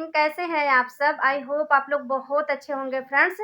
Morning, कैसे हैं आप सब। आई होप आप लोग बहुत अच्छे होंगे फ्रेंड्स।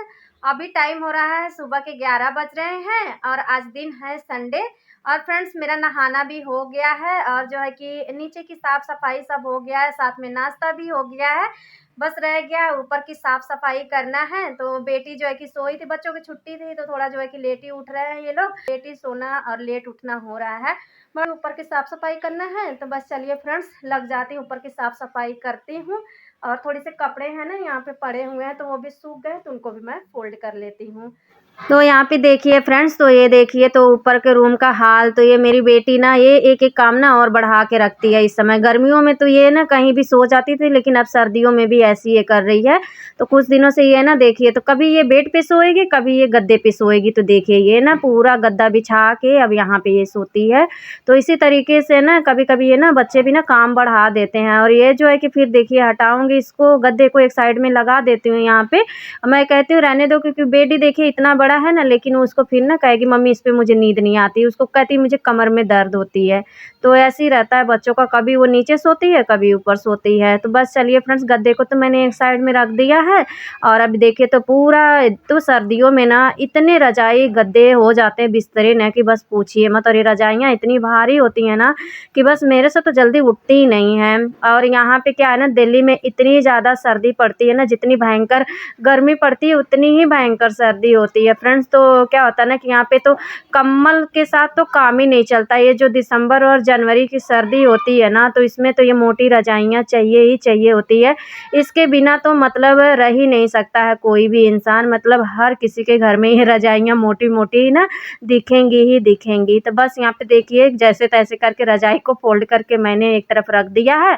अभी टाइम हो रहा है सुबह के 11 बज रहे हैं और आज दिन है संडे। और फ्रेंड्स मेरा नहाना भी हो गया है और जो है कि नीचे की साफ सफाई सब हो गया है, साथ में नाश्ता भी हो गया है। बस रह गया ऊपर की साफ सफाई करना है। तो बेटी जो है कि सोई थी, बच्चों की छुट्टी थी तो थोड़ा जो है कि लेट ही उठ रहे हैं ये लोग। लेट ही सोना और लेट उठना हो रहा है। मैं ऊपर की साफ सफाई करना है तो बस चलिए फ्रेंड्स लग जाती हूँ, ऊपर की साफ सफाई करती हूँ। और थोड़े से कपड़े हैं ना यहाँ पे पड़े हुए हैं तो वो भी सूख गए तो उनको भी मैं फोल्ड कर लेती हूँ। तो यहाँ पे देखिए फ्रेंड्स, तो ये देखिए तो ऊपर के रूम का हाल। तो ये मेरी बेटी ना ये एक एक काम ना और बढ़ा के रखती है। इस समय गर्मियों में तो ये ना कहीं भी सो जाती थी, लेकिन अब सर्दियों में भी ऐसी ये कर रही है। तो कुछ दिनों से ये ना देखिए, तो कभी ये बेड पे सोएगी, कभी ये गद्दे पे सोएगी। तो देखिए ये ना पूरा गद्दा बिछा के अब यहाँ पे ये सोती है। तो इसी तरीके से ना कभी कभी ये ना बच्चे भी ना काम बढ़ा देते हैं। और ये जो है कि फिर देखिए हटाऊंगी इसको, गद्दे को एक साइड में लगा देती हूँ यहाँ पे। मैं कहती हूँ रहने दो, क्योंकि बेटी देखिए इतना बड़ा है ना, लेकिन उसको फिर ना कहेगी मम्मी इस पे मुझे नींद नहीं आती, उसको कहती मुझे कमर में दर्द होती है। तो ऐसे ही रहता है बच्चों का, कभी वो नीचे सोती है कभी ऊपर सोती है। तो बस चलिए फ्रेंड्स, गद्दे को तो मैंने एक साइड में रख दिया है। और अभी देखिए तो पूरा, तो सर्दियों में ना इतने रजाई गद्दे हो जाते हैं बिस्तरे न कि बस पूछिए मत। और ये रजाइयाँ इतनी भारी होती हैं ना कि बस मेरे से तो जल्दी उठती ही नहीं है। और यहाँ पे क्या है ना, दिल्ली में इतनी ज़्यादा सर्दी पड़ती है ना, जितनी भयंकर गर्मी पड़ती है उतनी ही भयंकर सर्दी होती है फ्रेंड्स। तो क्या होता है ना कि यहाँ पे तो कम्बल के साथ तो काम ही नहीं चलता। ये जो दिसंबर और जनवरी की सर्दी होती है ना, तो इसमें तो ये मोटी रजाइयाँ चाहिए ही चाहिए होती है। इसके बिना तो मतलब रह ही नहीं सकता है कोई भी इंसान। मतलब हर किसी के घर में ये रजाइयाँ मोटी मोटी ना दिखेंगी ही दिखेंगी। तो बस यहाँ पे देखिए जैसे तैसे करके रजाई को फोल्ड करके मैंने एक तरफ रख दिया है।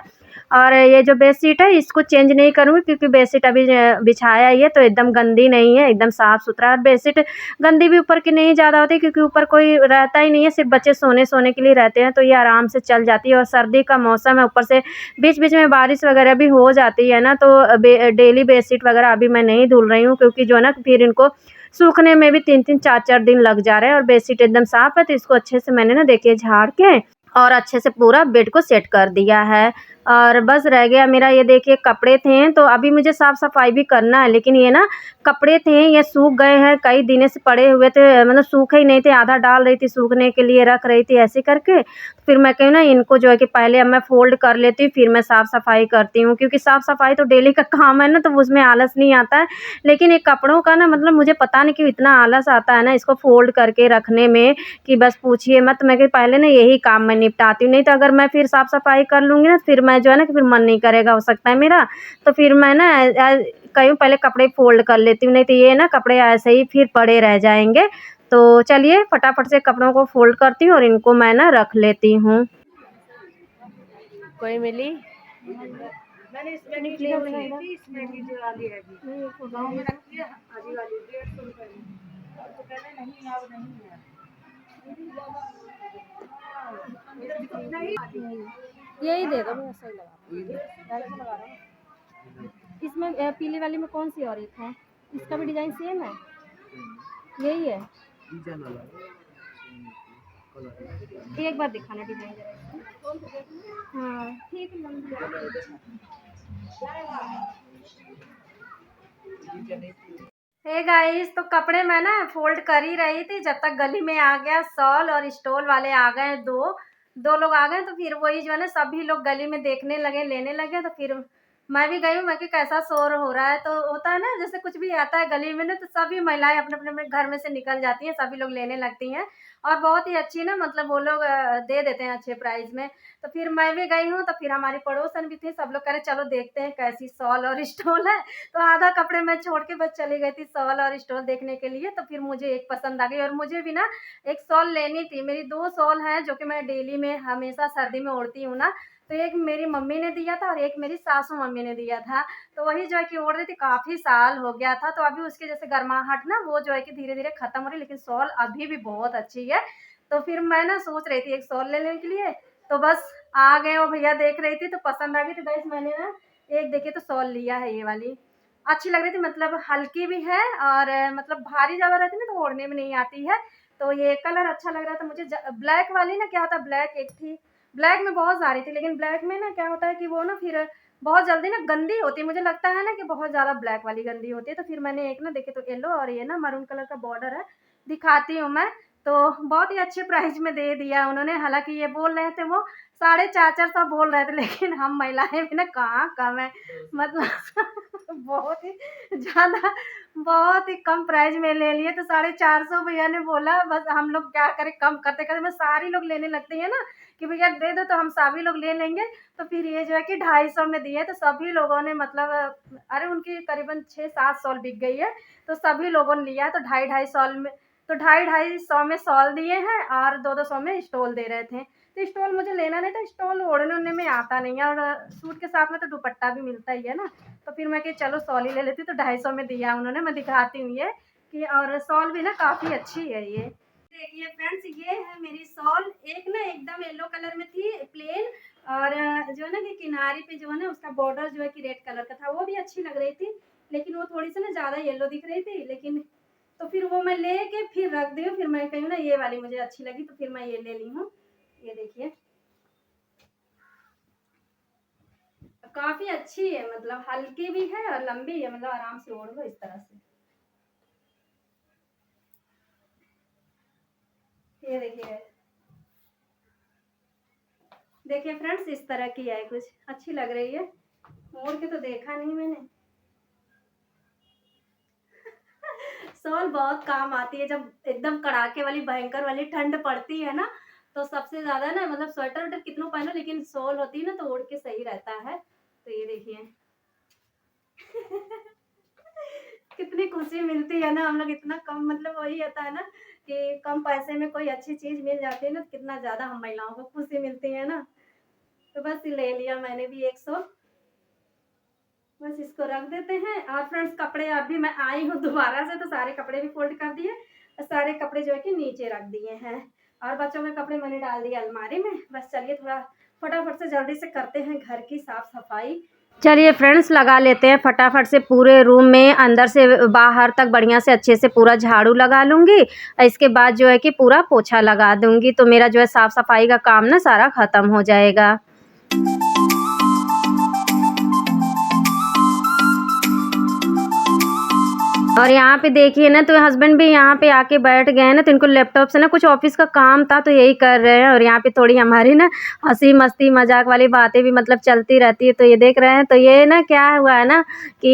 और ये जो बेडशीट है इसको चेंज नहीं करूँगी, क्योंकि बेडशीट अभी बिछाया ही है तो एकदम गंदी नहीं है, एकदम साफ़ सुथरा। और बेडशीट गंदी भी ऊपर की नहीं ज़्यादा होती, क्योंकि ऊपर कोई रहता ही नहीं है, सिर्फ बच्चे सोने सोने के लिए रहते हैं। तो ये आराम से चल जाती है। और सर्दी का मौसम है, ऊपर से बीच बीच में बारिश वगैरह भी हो जाती है ना, तो डेली बेडशीट वगैरह अभी मैं नहीं धुल रही हूँ, क्योंकि जो है ना फिर इनको सूखने में भी 3-3 4-4 दिन लग जा रहे हैं। और बेडशीट एकदम साफ़ है तो इसको अच्छे से मैंने ना देखिए झाड़ के और अच्छे से पूरा बेड को सेट कर दिया है। और बस रह गया मेरा, ये देखिए कपड़े थे तो अभी मुझे साफ़ सफाई भी करना है। लेकिन ये ना कपड़े थे ये सूख गए हैं, कई दिनों से पड़े हुए थे, मतलब सूखे ही नहीं थे। आधा डाल रही थी सूखने के लिए रख रही थी ऐसे करके। फिर मैं कहूँ ना इनको जो है कि पहले अब मैं फ़ोल्ड कर लेती हूँ, फिर मैं साफ़ सफाई करती हूँ, क्योंकि साफ़ सफाई तो डेली का काम है ना, तो उसमें आलस नहीं आता है। लेकिन ये कपड़ों का ना मतलब मुझे पता नहीं क्यों इतना आलस आता है ना इसको फ़ोल्ड करके रखने में, कि बस पूछिए मत। मैं कि पहले ना यही काम मैं निपटाती हूँ, नहीं तो अगर मैं फिर साफ़ सफाई कर लूँगी ना, फिर मैं जो है ना कि फिर मन नहीं करेगा हो सकता है मेरा। तो फिर मैं ना कहीं पहले कपड़े फ़ोल्ड कर लेती हूँ, नहीं तो ये ना कपड़े ऐसे ही फिर पड़े रह जाएँगे। तो चलिए फटाफट से कपड़ों को फ़ोल्ड करती हूँ और इनको मैं ना रख लेती हूँ। कोई मिली? मैंने इसमें वीडियो बनाई थी, इसमें वीडियो वाली है जी। गाँव में रखी है आधी वाली 150 रुपए में। तो कहते नहीं अब नहीं है। यही दे दो, मैं सही लगा पहले से लगा रहा हूँ। इसमें पीली वाली में कौन सी और एक है? इसका भी डिजाइन सेम है, यही है। एक बार दिखाना डिजाइन जरा। हाँ ठीक है। हे गाइस, तो कपड़े मैं ना फोल्ड कर ही रही थी, जब तक गली में आ गया शॉल और स्टोल वाले आ गए। दो लोग आ गए तो फिर वही जो है ना सभी लोग गली में देखने लगे, लेने लगे। तो फिर मैं भी गई हूँ, मैं कि कैसा शोर हो रहा है। तो होता है ना जैसे कुछ भी आता है गली में ना, तो सभी महिलाएं अपने अपने अपने घर में से निकल जाती हैं, सभी लोग लेने लगती हैं। और बहुत ही अच्छी ना मतलब वो लोग दे देते हैं अच्छे प्राइस में। तो फिर मैं भी गई हूँ, तो फिर हमारी पड़ोसन भी थी, सब लोग कह रहे चलो देखते हैं कैसी शॉल और स्टोल है। तो आधा कपड़े मैं छोड़ के बस चली गई थी शॉल और स्टोल देखने के लिए। तो फिर मुझे एक पसंद आ गई और मुझे भी ना एक शॉल लेनी थी। मेरी 2 शॉल हैं जो कि मैं डेली में हमेशा सर्दी में ओढ़ती हूँ ना। तो एक मेरी मम्मी ने दिया था और एक मेरी सासू मम्मी ने दिया था। तो वही जो है कि ओढ़ रही थी, काफ़ी साल हो गया था। तो अभी उसकी जैसे गर्माहट ना वो जो है कि धीरे-धीरे खत्म हो रही है, लेकिन शॉल अभी भी बहुत अच्छी है। तो फिर मैं ना सोच रही थी एक शॉल लेने के लिए। तो बस आ गए और भैया देख रही थी तो पसंद आ गई। तो गाइस मैंने ना एक देखिए तो शॉल लिया है, ये वाली अच्छी लग रही थी, मतलब हल्की भी है और मतलब भारी ज़्यादा रहती है ना तो ओढ़ने में नहीं आती है। तो ये कलर अच्छा लग रहा था मुझे। ब्लैक वाली ना क्या होता है, ब्लैक एक थी, ब्लैक में बहुत सारी थी, लेकिन ब्लैक में ना क्या होता है कि वो ना फिर बहुत जल्दी ना गंदी होती है, मुझे लगता है ना कि बहुत ज़्यादा ब्लैक वाली गंदी होती है। तो फिर मैंने एक ना देखे तो येलो और ये ना मैरून कलर का बॉर्डर है, दिखाती हूँ मैं। तो बहुत ही अच्छे प्राइस में दे दिया उन्होंने, हालाँकि ये बोल रहे थे वो 450 बोल रहे थे, लेकिन हम महिलाएँ भी ना कहाँ कम है, मतलब बहुत ही ज़्यादा, बहुत ही कम प्राइस में ले लिए। तो 450 भैया ने बोला, बस हम लोग क्या करें, कम करते-करते में सारी लोग लेने लगती हैं ना कि भैया दे दो तो हम सभी लोग ले लेंगे। तो फिर ये जो है कि 250 में दिए, तो सभी लोगों ने मतलब अरे उनकी करीबन 6-7 शॉल बिक गई है, तो सभी लोगों ने लिया है। तो ढाई-ढाई शॉल में, तो ढाई-ढाई सौ में शॉल दिए हैं और 2-2 सौ में स्टोल दे रहे थे। तो स्टोल मुझे लेना नहीं था, स्टोल ओढ़ने-ओढ़ने में आता नहीं है, और सूट के साथ में तो दुपट्टा भी मिलता ही है ना। तो फिर मैं कही चलो शॉल ही ले लेती हूँ, तो 250 में दिया उन्होंने, मैं दिखाती हूँ ये कि, और शॉल भी ना काफ़ी अच्छी है ये। देखिए फ्रेंड्स, ये है मेरी शॉल, एक ना एकदम येलो कलर में थी प्लेन, और जो है ना कि किनारे पे जो है ना उसका बॉर्डर जो है कि रेड कलर का था, वो भी अच्छी लग रही थी, लेकिन वो थोड़ी सी ना ज़्यादा येलो दिख रही थी। लेकिन तो फिर वो मैं लेके फिर रख दी हूँ, फिर मैं कही ना ये वाली मुझे अच्छी लगी, तो फिर मैं ये ले ली हूँ। ये देखिए काफ़ी अच्छी है, मतलब हल्की भी है और लंबी है, मतलब आराम से ओढ़ लो इस तरह से। ये देखिए, देखिए फ्रेंड्स इस तरह की है, कुछ अच्छी लग रही है, ओढ़ के तो देखा नहीं मैंने। शॉल बहुत काम आती है जब एकदम कड़ाके वाली भयंकर वाली ठंड पड़ती है ना, तो सबसे ज्यादा ना मतलब स्वेटर वेटर कितनों पहनो, लेकिन शॉल होती है ना तो ओढ़ के सही रहता है। तो ये देखिए कितनी खुशी मिलती है ना, हम लोग इतना कम, मतलब वही होता है ना कि कम पैसे में कोई अच्छी चीज मिल जाती है ना, तो कितना ज्यादा हम महिलाओं को खुशी मिलती है ना। तो बस ले लिया मैंने भी 100, बस इसको रख देते हैं। और फ्रेंड्स कपड़े अभी मैं आई हूँ दोबारा से, तो सारे कपड़े भी फोल्ड कर दिए, सारे कपड़े जो है कि नीचे रख दिए हैं, और बच्चों के कपड़े मैंने डाल दिए अलमारी में। बस चलिए थोड़ा फटाफट से जल्दी से करते हैं घर की साफ सफाई। चलिए फ्रेंड्स लगा लेते हैं फटाफट से, पूरे रूम में अंदर से बाहर तक बढ़िया से अच्छे से पूरा झाड़ू लगा लूँगी, इसके बाद जो है कि पूरा पोछा लगा दूँगी, तो मेरा जो है साफ सफाई का काम ना सारा ख़त्म हो जाएगा। और यहाँ पे देखिए ना, तो हस्बैंड भी यहाँ पे आके बैठ गए हैं ना, तो इनको लैपटॉप से ना कुछ ऑफिस का काम था, तो यही कर रहे हैं। और यहाँ पे थोड़ी हमारी ना हंसी मस्ती मजाक वाली बातें भी मतलब चलती रहती है, तो ये देख रहे हैं। तो ये ना क्या हुआ है ना कि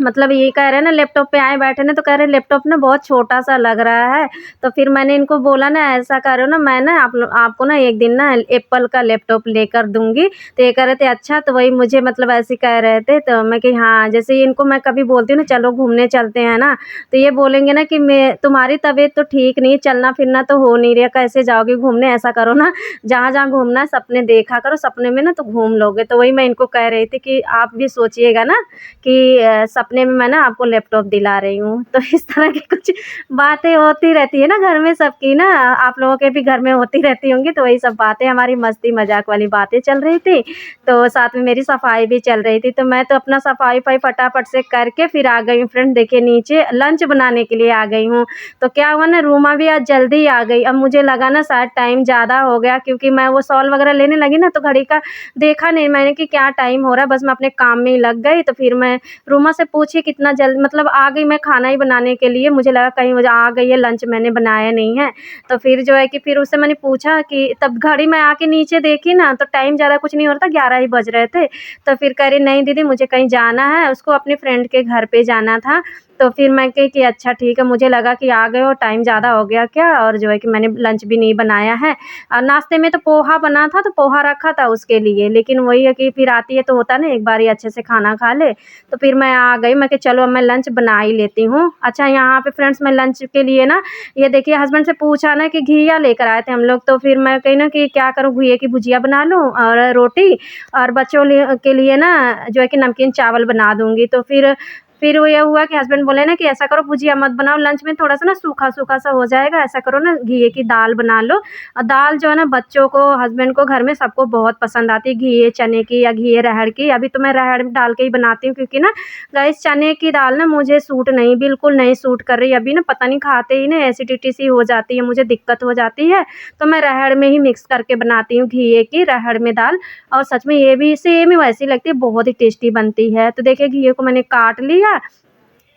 मतलब ये कह रहे हैं ना लैपटॉप पे आए बैठे ना, तो कह रहे हैं लैपटॉप ना बहुत छोटा सा लग रहा है। तो फिर मैंने इनको बोला ना ऐसा करो ना, मैं ना आपको ना एक दिन ना एप्पल का लैपटॉप लेकर दूंगी। तो ये कह रहे थे अच्छा, तो वही मुझे मतलब ऐसे कह रहे थे, तो मैं कि हाँ, जैसे इनको मैं कभी बोलती हूँ ना चलो घूमने चलते हैं ना, तो ये बोलेंगे ना कि मैं तुम्हारी तबीयत तो ठीक नहीं, चलना फिरना तो हो नहीं रहा, कैसे जाओगे घूमने, ऐसा करो ना जहाँ जहाँ घूमना है सपने देखा करो, सपने में ना तो घूम लोगे। तो वही मैं इनको कह रही थी कि आप भी सोचिएगा ना कि सपने में मैं ना आपको लैपटॉप दिला रही हूँ। तो इस तरह की कुछ बातें होती रहती है ना घर में सबकी ना, आप लोगों के भी घर में होती रहती होंगी। तो वही सब बातें, हमारी मस्ती मजाक वाली बातें चल रही थी, तो साथ में मेरी सफाई भी चल रही थी। तो मैं तो अपना सफाई फटाफट से करके फिर आ गई हूँ फ्रेंड, देखिए नीचे लंच बनाने के लिए आ गई हूँ। तो क्या हुआ ना, रूमा भी आज जल्दी आ गई। अब मुझे लगा ना शायद टाइम ज़्यादा हो गया, क्योंकि मैं वो शॉल वगैरह लेने लगी ना, तो घड़ी का देखा नहीं मैंने कि क्या टाइम हो रहा है, बस मैं अपने काम में ही लग गई। तो फिर मैं रूमा से पूछी कितना जल्द, मतलब आ गई मैं खाना ही बनाने के लिए, मुझे लगा कहीं मुझे आ गई है, लंच मैंने बनाया नहीं है। तो फिर जो है कि फिर उससे मैंने पूछा कि तब घड़ी में आके नीचे देखी ना, तो टाइम ज़्यादा कुछ नहीं हो रहा था, 11 ही बज रहे थे। तो फिर कह रही नहीं दीदी मुझे कहीं जाना है, उसको अपने फ्रेंड के घर पे जाना था। तो फिर मैं कही कि अच्छा ठीक है, मुझे लगा कि आ गए हो, टाइम ज़्यादा हो गया क्या, और जो है कि मैंने लंच भी नहीं बनाया है। और नाश्ते में तो पोहा बना था, तो पोहा रखा था उसके लिए, लेकिन वही है कि फिर आती है तो होता ना एक बार ही अच्छे से खाना खा ले। तो फिर मैं आ गई, मैं कि चलो अब मैं लंच बना ही लेती हूँ। अच्छा यहाँ पे फ्रेंड्स मैं लंच के लिए ना, ये देखिए हस्बैंड से पूछा ना कि घिया लेकर आए थे हम लोग, तो फिर मैं कही ना कि क्या करूँ, घिये की भुजिया बना लूँ और रोटी, और बच्चों के लिए ना जो है कि नमकीन चावल बना दूँगी। तो फिर फिर वो ये हुआ कि हस्बैंड बोले ना कि ऐसा करो भुजिया मत बनाओ, लंच में थोड़ा सा ना सूखा सूखा सा हो जाएगा, ऐसा करो ना घिए की दाल बना लो। और दाल जो है ना बच्चों को, हस्बैंड को, घर में सबको बहुत पसंद आती है, घिए चने की या घिए अरहर की। अभी तो मैं अरहर डाल के ही बनाती हूँ, क्योंकि ना गाइस चने की दाल ना मुझे सूट नहीं, बिल्कुल नहीं सूट कर रही। अभी ना पता नहीं खाते ही ना एसिडिटी सी हो जाती है, मुझे दिक्कत हो जाती है। तो मैं अरहर में ही मिक्स करके बनाती हूँ घिए की अरहर में दाल, और सच में ये भी सेम ही वैसी लगती है, बहुत ही टेस्टी बनती है। तो देखिए घिए को मैंने काट लिया,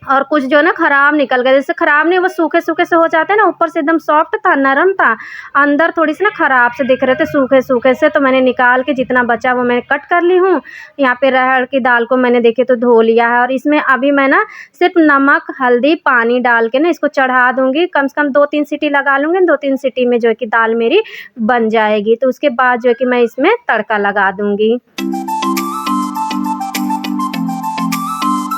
और कुछ जो है ना खराब निकल गए, जैसे खराब नहीं, वो सूखे-सूखे से हो जाते हैं ना, ऊपर से एकदम सॉफ्ट था, नरम था, अंदर थोड़ी सी ना खराब से दिख रहे थे सूखे-सूखे से। तो मैंने निकाल के जितना बचा वो मैंने कट कर ली हूँ। यहाँ पे अरहर की दाल को मैंने देखिए तो धो लिया है, और इसमें अभी मैं ना सिर्फ़ नमक, हल्दी, पानी डाल के ना इसको चढ़ा दूँगी। कम से कम 2-3 सीटी लगा लूँगी, 2-3 सीटी में जो है कि दाल मेरी बन जाएगी। तो उसके बाद जो है कि मैं इसमें तड़का लगा दूँगी।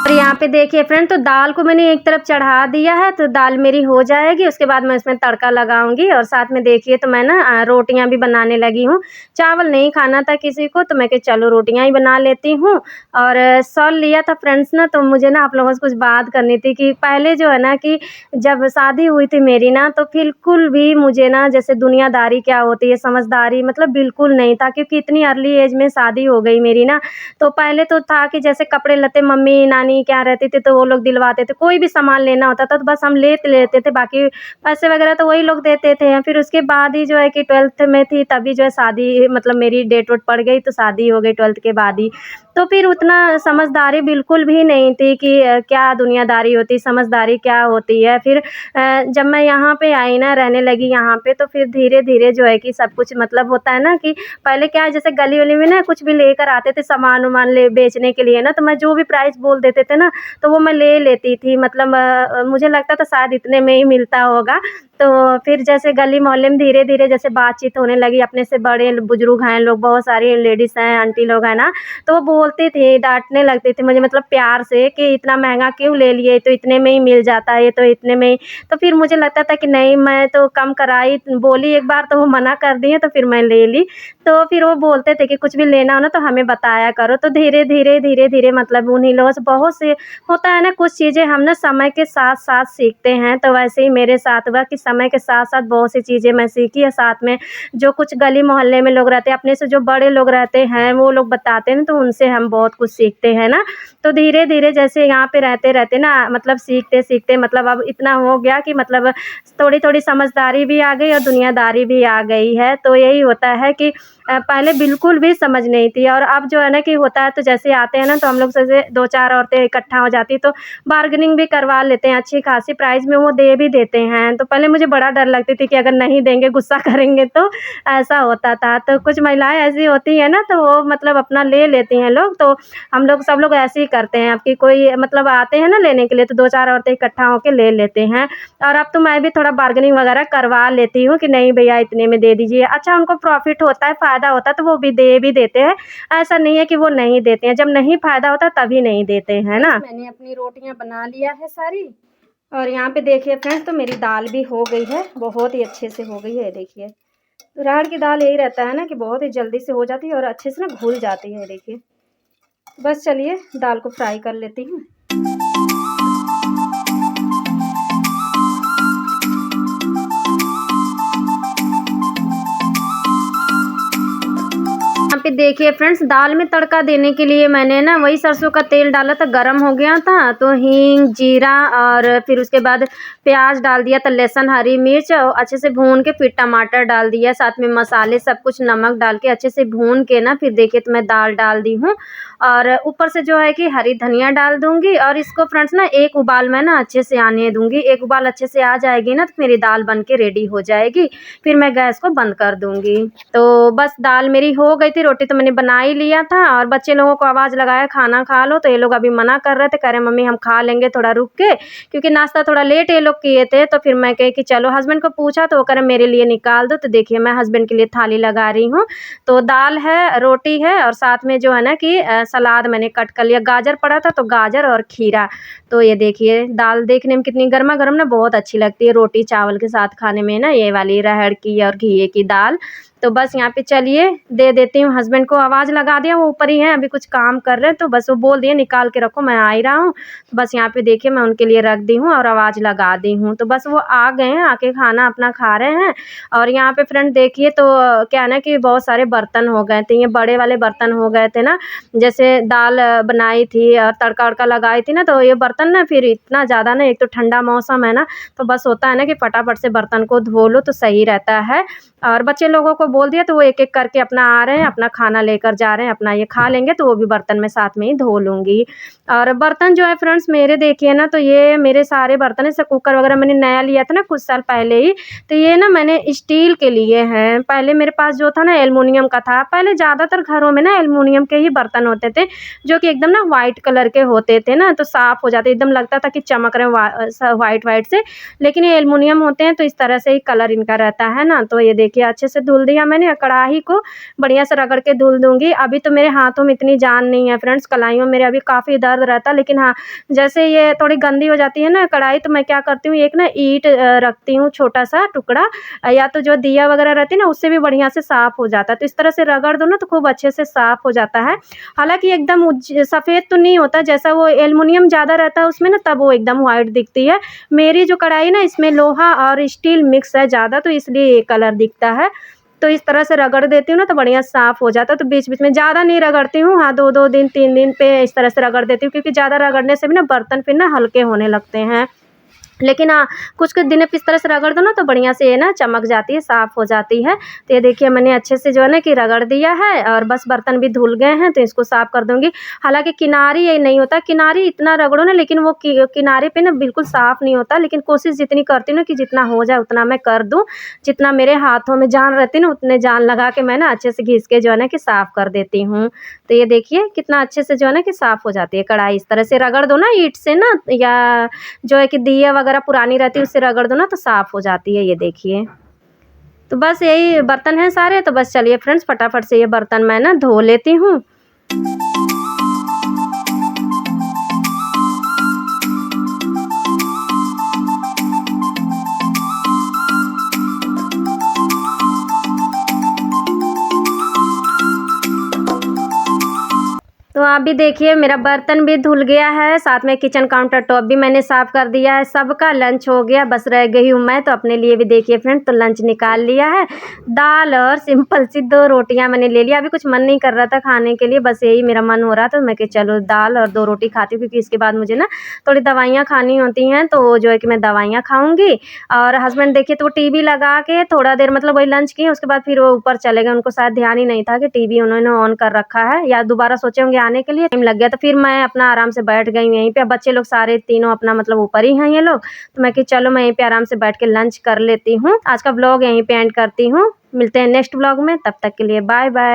और यहाँ पे देखिए फ्रेंड, तो दाल को मैंने एक तरफ चढ़ा दिया है, तो दाल मेरी हो जाएगी, उसके बाद मैं इसमें तड़का लगाऊंगी। और साथ में देखिए तो मैं ना रोटियां भी बनाने लगी हूँ। चावल नहीं खाना था किसी को, तो मैं कहा चलो रोटियां ही बना लेती हूँ। और सॉल लिया था फ्रेंड्स ना, तो मुझे ना आप लोगों से कुछ बात करनी थी कि पहले जो है ना कि जब शादी हुई थी मेरी ना, तो बिल्कुल भी मुझे ना जैसे दुनियादारी क्या होती है, समझदारी मतलब बिल्कुल नहीं था, क्योंकि इतनी अर्ली एज में शादी हो गई मेरी ना। तो पहले तो था कि जैसे कपड़े लत्ते मम्मी नानी क्या रहती थी तो वो लोग दिलवाते थे, कोई भी सामान लेना होता था तो बस हम ले लेते थे, बाकी पैसे वगैरह तो वही लोग देते थे। फिर उसके बाद ही जो है कि 12th में थी तभी जो है शादी, मतलब मेरी डेट वेट पड़ गई, तो शादी हो गई 12th के बाद ही। तो फिर उतना समझदारी बिल्कुल भी नहीं थी कि क्या दुनियादारी होती, समझदारी क्या होती है। फिर जब मैं यहाँ पे आई ना, रहने लगी यहाँ पे, तो फिर धीरे-धीरे जो है कि सब कुछ मतलब होता है ना कि पहले क्या है, जैसे गली-वली में ना कुछ भी लेकर आते थे सामान-वामान ले बेचने के लिए ना, तो मैं जो भी प्राइस बोल देते थे ना, तो वो मैं ले लेती थी। मतलब मुझे लगता था शायद इतने में ही मिलता होगा। तो फिर जैसे गली मोहल्ले में धीरे-धीरे जैसे बातचीत होने लगी, अपने से बड़े बुजुर्ग हैं लोग, बहुत सारी लेडीज़ हैं, आंटी लोग हैं ना, तो वो बोलती थी, डाँटने लगती थी मुझे, मतलब प्यार से, कि इतना महँगा क्यों ले लिए, तो इतने में ही मिल जाता है, ये तो इतने में ही। तो फिर मुझे लगता था कि नहीं, मैं तो कम कराई बोली एक बार, तो वो मना कर दिए, तो फिर मैं ले ली। तो फिर वो बोलते थे कि कुछ भी लेना हो ना तो हमें बताया करो। तो धीरे-धीरे मतलब उन्हीं लोगों से बहुत से होता है ना, कुछ चीज़ें हम ना समय के साथ-साथ सीखते हैं। तो वैसे ही मेरे साथ हुआ कि समय के साथ-साथ बहुत सी चीज़ें मैं सीखी, और साथ में जो कुछ गली मोहल्ले में लोग रहते हैं, अपने से जो बड़े लोग रहते हैं, वो लोग बताते हैं, तो उनसे हम बहुत कुछ सीखते हैं ना। तो धीरे-धीरे जैसे यहाँ पे रहते-रहते ना, मतलब सीखते-सीखते मतलब अब इतना हो गया कि मतलब थोड़ी-थोड़ी समझदारी भी आ गई और दुनियादारी भी आ गई है। तो यही होता है कि पहले बिल्कुल भी समझ नहीं थी, और अब जो है ना कि होता है, तो जैसे आते हैं ना, तो हम लोग जैसे 2-4 औरतें इकट्ठा हो जाती, तो बार्गेनिंग भी करवा लेते हैं, अच्छी खासी प्राइस में वो दे भी देते हैं। तो पहले मुझे बड़ा डर लगती थी कि अगर नहीं देंगे, गुस्सा करेंगे, तो ऐसा होता था। तो कुछ महिलाएँ ऐसी होती हैं ना, तो वो मतलब अपना ले लेती हैं लोग, तो हम लोग सब लोग ऐसे ही करते हैं। अब कि कोई मतलब आते हैं ना लेने के लिए, तो 2-4 औरतें इकट्ठा होके ले लेते हैं। और अब तो मैं भी थोड़ा बार्गेनिंग वगैरह करवा लेती हूँ कि नहीं भैया इतने में दे दीजिए। अच्छा, उनको प्रॉफ़िट होता है, फ़ायदा होता है, तो वो भी देते हैं। ऐसा नहीं है कि वो नहीं देते हैं, जब नहीं फ़ायदा होता तभी नहीं देते हैं ना। मैंने अपनी रोटियाँ बना लिया है सारी, और यहाँ पे देखिए फ्रेंड्स, तो मेरी दाल भी हो गई है, बहुत ही अच्छे से हो गई है देखिए। तो अरहर की दाल यही रहता है ना कि बहुत ही जल्दी से हो जाती है और अच्छे से ना घुल जाती है देखिए। बस चलिए दाल को फ्राई कर लेती हूँ। यहाँ पे देखिए फ्रेंड्स, दाल में तड़का देने के लिए मैंने ना वही सरसों का तेल डाला था, गरम हो गया था, तो हींग, जीरा और फिर उसके बाद प्याज डाल दिया था, लहसुन, हरी मिर्च, और अच्छे से भून के फिर टमाटर डाल दिया, साथ में मसाले सब कुछ नमक डाल के अच्छे से भून के ना, फिर देखिए तो मैं दाल डाल दी हूँ, और ऊपर से जो है कि हरी धनिया डाल दूँगी, और इसको फ्रेंड्स ना एक उबाल मैं ना अच्छे से आने दूँगी। एक उबाल अच्छे से आ जाएगी ना, तो मेरी दाल बन के रेडी हो जाएगी। फिर मैं गैस को बंद कर दूँगी। तो बस दाल मेरी हो गई थी, रोटी तो मैंने बना ही लिया था, और बच्चे लोगों को आवाज़ लगाया खाना खा लो, तो ये लोग अभी मना कर रहे थे, कह रहे मम्मी हम खा लेंगे थोड़ा रुक के, क्योंकि नाश्ता थोड़ा लेट ये लोग किए थे। तो फिर मैं कही कि चलो, हस्बैंड को पूछा तो वो कह रहे मेरे लिए निकाल दो। तो देखिए मैं हस्बैंड के लिए थाली लगा रही हूँ। तो दाल है, रोटी है, और साथ में जो है ना कि सलाद मैंने कट कर लिया, गाजर पड़ा था तो गाजर और खीरा। तो ये देखिए दाल देखने में कितनी गरमा-गरम ना बहुत अच्छी लगती है रोटी चावल के साथ खाने में ना, ये वाली अरहर की और घिए की दाल। तो बस यहाँ पे चलिए दे देती हूँ। हस्बैंड को आवाज़ लगा दिया, वो ऊपर ही हैं, अभी कुछ काम कर रहे हैं, तो बस वो बोल दिए निकाल के रखो, मैं आ ही रहा हूँ। तो बस यहाँ पे देखिए मैं उनके लिए रख दी हूँ और आवाज़ लगा दी हूँ। तो बस वो आ गए हैं, आके खाना अपना खा रहे हैं। और यहाँ पे फ्रेंड देखिए तो क्या है ना कि बहुत सारे बर्तन हो गए थे, ये बड़े वाले बर्तन हो गए थे ना, जैसे दाल बनाई थी और तड़का वड़का लगाई थी ना, तो ये बर्तन ना फिर इतना ज़्यादा ना, एक तो ठंडा मौसम है ना, तो बस होता है ना कि फटाफट से बर्तन को धो लो तो सही रहता है। और बच्चे लोगों को बोल दिया तो वो एक-एक करके अपना आ रहे हैं, अपना खाना लेकर जा रहे हैं, अपना ये खा लेंगे तो वो भी बर्तन मैं साथ में ही धो लूँगी। और बर्तन जो है फ्रेंड्स मेरे देखिए ना, तो ये मेरे सारे बर्तन ऐसे कुकर वगैरह मैंने नया लिया था ना कुछ साल पहले ही, तो ये ना मैंने स्टील के लिए हैं। पहले मेरे पास जो था ना एल्युमिनियम का था। पहले ज़्यादातर घरों में ना एल्युमिनियम के ही बर्तन होते थे, जो कि एकदम ना व्हाइट कलर के होते थे ना, तो साफ़ हो जाते, एकदम लगता था कि चमक रहे हैं व्हाइट से। लेकिन ये एल्युमिनियम होते हैं तो इस तरह से ही कलर इनका रहता है ना। तो ये देखिए अच्छे से धुल दिया मैंने, कढ़ाई को बढ़िया से रगड़ के धुल दूँगी। अभी तो मेरे हाथों में इतनी जान नहीं है फ्रेंड्स, कलाइयों में मेरे अभी काफ़ी दर्द रहता है, लेकिन हाँ, जैसे ये थोड़ी गंदी हो जाती है ना कढ़ाई, तो मैं क्या करती हूँ, एक ना ईंट रखती हूँ छोटा-सा टुकड़ा, या तो जो दिया वगैरह रहती है ना उससे भी बढ़िया से साफ़ हो जाता है। तो इस तरह से रगड़ दो ना तो खूब अच्छे से साफ़ हो जाता है। हालाँकि एकदम सफ़ेद तो नहीं होता, जैसा वो एल्युमिनियम ज़्यादा रहता है उसमें ना, तब वो एकदम व्हाइट दिखती है। मेरी जो कढ़ाई ना इसमें लोहा और स्टील मिक्स है ज़्यादा, तो इसलिए ये कलर दिखता है। तो इस तरह से रगड़ देती हूँ ना तो बढ़िया साफ़ हो जाता है। तो बीच-बीच में ज़्यादा नहीं रगड़ती हूँ, हाँ 2-2 दिन 3 दिन पे इस तरह से रगड़ देती हूँ, क्योंकि ज़्यादा रगड़ने से भी ना बर्तन फिर ना हल्के होने लगते हैं। लेकिन हाँ, कुछ-कुछ दिन पे इस तरह से रगड़ दो ना तो बढ़िया से ये ना चमक जाती है, साफ़ हो जाती है। तो ये देखिए मैंने अच्छे से जो है ना कि रगड़ दिया है और बस बर्तन भी धुल गए हैं, तो इसको साफ़ कर दूँगी। हालाँकि किनारी ये नहीं होता, किनारी इतना रगड़ो ना, लेकिन वो किनारे पे ना बिल्कुल साफ़ नहीं होता, लेकिन कोशिश जितनी करती हूँ ना कि जितना हो जाए उतना मैं कर दूँ। जितना मेरे हाथों में जान रहती है ना, उतने जान लगा के मैं ना अच्छे से घिस के जो है ना कि साफ़ कर देती हूँ। तो ये देखिए कितना अच्छे से जो है ना कि साफ़ हो जाती है कढ़ाई। इस तरह से रगड़ दो ना ईंट से ना, या जो है कि दिया वगैरह पुरानी रहती है उससे रगड़ दो ना तो साफ़ हो जाती है, ये देखिए। तो बस यही बर्तन हैं सारे, तो बस चलिए फ्रेंड्स फटाफट से ये बर्तन मैं ना धो लेती हूँ। तो आप भी देखिए मेरा बर्तन भी धुल गया है, साथ में किचन काउंटर टॉप भी मैंने साफ़ कर दिया है, सबका लंच हो गया, बस रह गई हूँ मैं। तो अपने लिए भी देखिए फ्रेंड्स तो लंच निकाल लिया है। दाल और सिंपल सी 2 रोटियाँ मैंने ले लिया। अभी कुछ मन नहीं कर रहा था खाने के लिए, बस यही मेरा मन हो रहा था, तो मैं कही चलो दाल और 2 रोटी खाती हूँ, क्योंकि इसके बाद मुझे ना थोड़ी दवाइयाँ खानी होती हैं, तो जो है कि मैं दवाइयाँ खाऊँगी। और हस्बैंड देखिए तो वो टीवी लगा के थोड़ा देर मतलब वही लंच किए, उसके बाद फिर वो ऊपर चले गए। उनको शायद ध्यान ही नहीं था कि टीवी उन्होंने ऑन कर रखा है, या दोबारा सोचे होंगे आने के लिए, टाइम लग गया। तो फिर मैं अपना आराम से बैठ गई यहीं पे। अब बच्चे लोग सारे तीनों अपना मतलब ऊपर ही हैं ये लोग, तो मैं कि चलो मैं यहीं पे आराम से बैठ के लंच कर लेती हूँ। आज का व्लॉग यहीं पे एंड करती हूँ। मिलते हैं नेक्स्ट व्लॉग में, तब तक के लिए बाय बाय।